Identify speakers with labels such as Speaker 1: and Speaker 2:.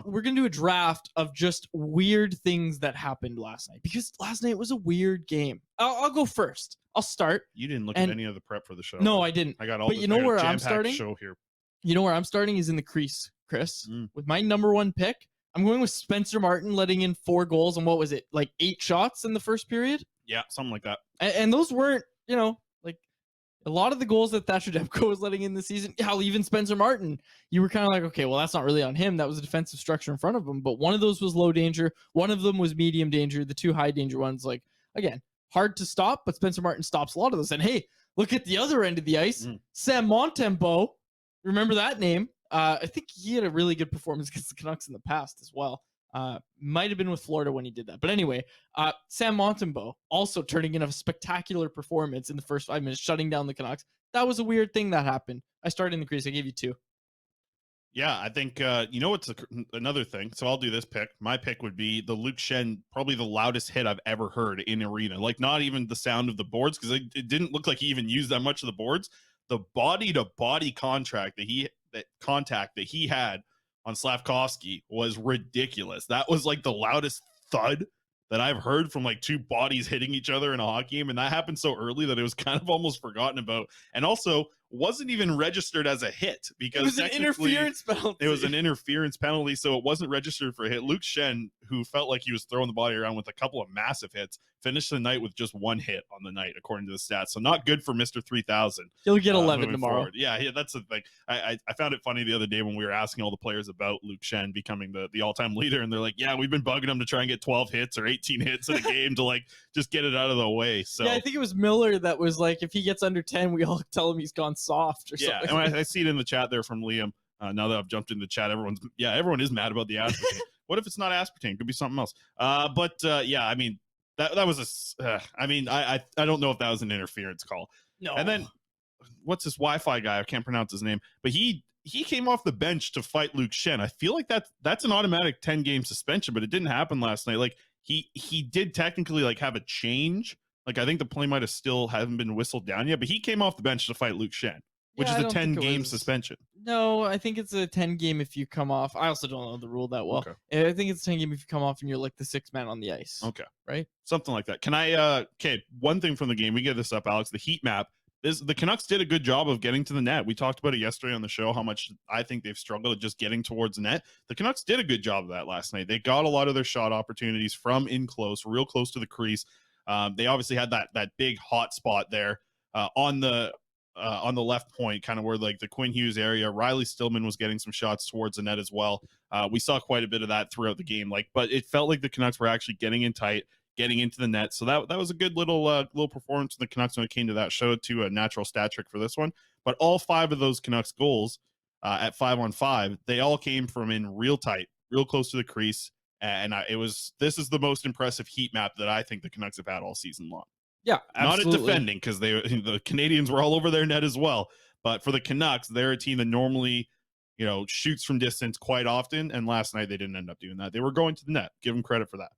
Speaker 1: we're going to do a draft of just weird things that happened last night, because last night was a weird game. I'll go first. I'll start.
Speaker 2: You didn't look at any of the prep for the show.
Speaker 1: No, I didn't.
Speaker 2: I got all
Speaker 1: but you know where I'm starting?
Speaker 2: Show here.
Speaker 1: You know where I'm starting is in the crease, Chris. With my number one pick, I'm going with Spencer Martin letting in 4 goals and what was it, like 8 shots in the first period?
Speaker 2: Yeah, something like that.
Speaker 1: And those weren't, like a lot of the goals that Thatcher Demko was letting in this season. Hell, even Spencer Martin, you were kind of like, okay, well, that's not really on him. That was a defensive structure in front of him. But one of those was low danger. One of them was medium danger. The 2 high danger ones, like, again, hard to stop, but Spencer Martin stops a lot of those. And hey, look at the other end of the ice. Sam Montembeault, remember that name? I think he had a really good performance against the Canucks in the past as well. Might have been with Florida when he did that. But anyway, Sam Montembeault also turning in a spectacular performance in the first 5 minutes, shutting down the Canucks. That was a weird thing that happened. I started in the crease. I gave you 2.
Speaker 2: Yeah, I think, what's another thing? So I'll do this pick. My pick would be the Luke Schenn, probably the loudest hit I've ever heard in arena. Like, not even the sound of the boards, because it didn't look like he even used that much of the boards. The body-to-body contact that he had on Slavkovsky was ridiculous. That was like the loudest thud that I've heard from like 2 bodies hitting each other in a hockey game. And that happened so early that it was kind of almost forgotten about. And also wasn't even registered as a hit, because
Speaker 1: it was an interference penalty.
Speaker 2: It was an interference penalty, so it wasn't registered for a hit. Luke Schenn, who felt like he was throwing the body around with a couple of massive hits, finished the night with just 1 hit on the night, according to the stats. So not good for Mr. 3000.
Speaker 1: He'll get 11 tomorrow.
Speaker 2: Forward. Yeah, that's the thing. I found it funny the other day when we were asking all the players about Luke Schenn becoming the all-time leader, and they're like, yeah, we've been bugging him to try and get 12 hits or 18 hits in a game to like just get it out of the way. So
Speaker 1: yeah, I think it was Miller that was like, if he gets under 10, we all tell him he's gone soft or something.
Speaker 2: Yeah, and I see it in the chat there from Liam. Now that I've jumped in the chat, everyone is mad about the aspartame. What if it's not aspartame? Could be something else. Yeah, I mean, that was I don't know if that was an interference call.
Speaker 1: No.
Speaker 2: And then what's this Wi-Fi guy? I can't pronounce his name, but he came off the bench to fight Luke Schenn. I feel like that's an automatic 10-game suspension, but it didn't happen last night. Like he did technically like have a change. Like I think the play might have still haven't been whistled down yet, but he came off the bench to fight Luke Schenn, which is a 10-game suspension.
Speaker 1: No, I think it's a 10-game if you come off. I also don't know the rule that well. Okay. I think it's a 10-game if you come off and you're like the 6th man on the ice.
Speaker 2: Okay.
Speaker 1: Right?
Speaker 2: Something like that. Can I one thing from the game, we get this up, Alex, the heat map. The Canucks did a good job of getting to the net. We talked about it yesterday on the show, how much I think they've struggled at just getting towards the net. The Canucks did a good job of that last night. They got a lot of their shot opportunities from in close, real close to the crease. They obviously had that big hot spot there on the left point, kind of where like the Quinn Hughes area. Riley Stillman was getting some shots towards the net as well. We saw quite a bit of that throughout the game. But it felt like the Canucks were actually getting in tight, getting into the net. So that was a good little performance from the Canucks when it came to that. Showed to a natural stat trick for this one. But all 5 of those Canucks goals at 5-on-5, they all came from in real tight, real close to the crease. And this is the most impressive heat map that I think the Canucks have had all season long.
Speaker 1: Yeah, absolutely.
Speaker 2: Not at defending, because the Canadiens were all over their net as well. But for the Canucks, they're a team that normally, shoots from distance quite often. And last night they didn't end up doing that. They were going to the net. Give them credit for that.